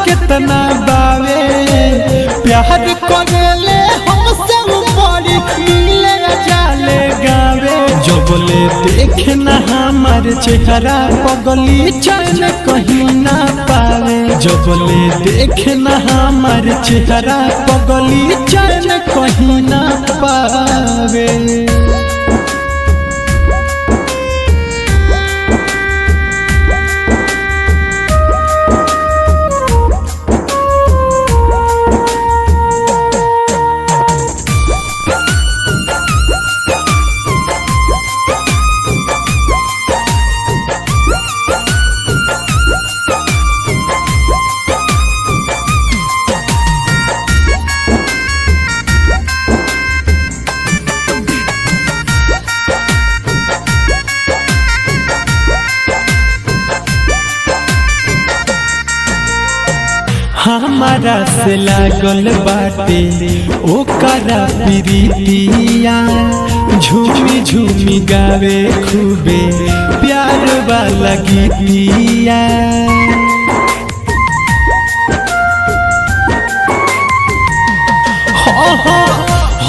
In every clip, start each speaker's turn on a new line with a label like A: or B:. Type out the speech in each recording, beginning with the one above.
A: कितना बावे प्यार करेले हमसे बड़ी मिले जाले गावे जो बोले देखना हमार चेहरा पगली चैन कहीं ना पावे जो बोले देखना हमार चेहरा पगली चैन कहीं ना पावे। हमारा से लागल बाटे ओकरा प्रीतिया झूमी झूमी गावे खूबे प्यार वाला गीतिया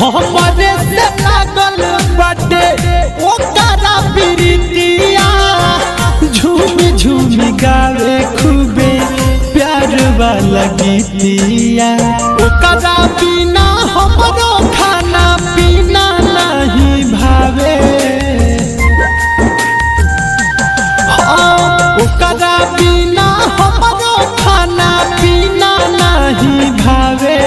A: हमारे से लागल बाटे ओकरा प्रीतिया झूमी झूमी गावे खूबे प्यार वाला गीतिया ओकरा बिना हमरो खाना पीना नहीं भावे ओकरा बिना हमरो खाना पीना नहीं भावे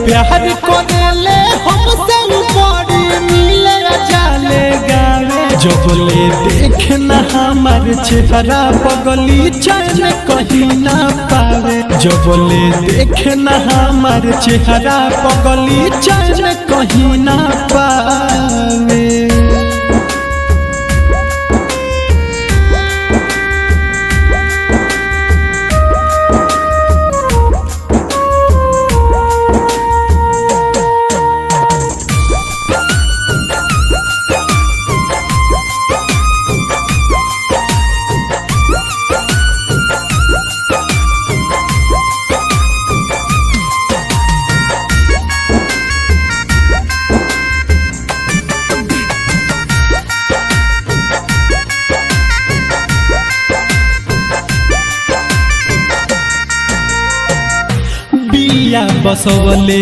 A: प्यार करेले हमसे बड़ी मिले जाले गावे जो बोले देखना हमार चेहरा पगली चैन कहीं ना पावे जो बोले देखना हमार चेहरा पगली चैन कहीं ना पावे। बिया बसवले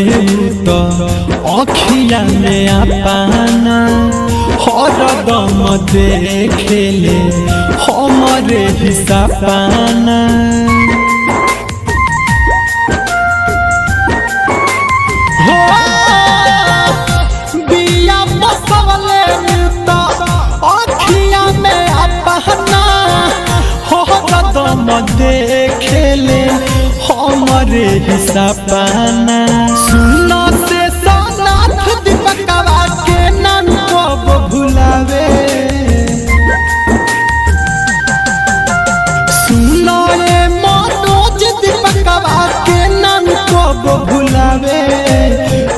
A: तो अखिया में अपना हरदम देखेले हमरे हिस्सा पाना हो बिया बसवले तो अखिया में अपना हरदम देखेले हमरे हिस्सा पाना सुनो से सोनाथ दीपकवा के नाम को भुलावे सुनो ये मनोज दीपकवा के नाम को भुलावे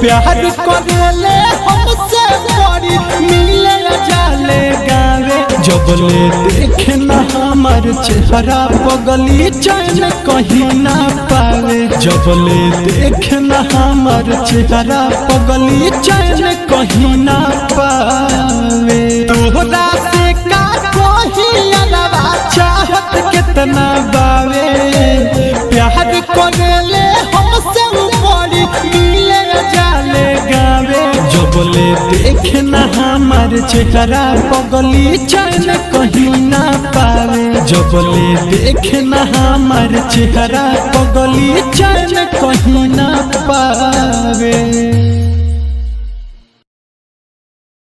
A: प्यार करेले हमसे बड़ी मिले जाले गावे जो बोले देखना हमार चेहरा पगली चैन कहीं ना पावे जो बोले देखना हमार चेहरा पगली चैन कहीं ना पावे। तोहरा से का कहीं अलवा चाहत कितना बावे प्यार करेले हमसे बड़ी मिले जाले गावे जो बोले देखना हमार चेहरा पगली चैन कहीं ना पावे जो बोले देखना हमार चेहरा पगली चैन कहीं ना पावे।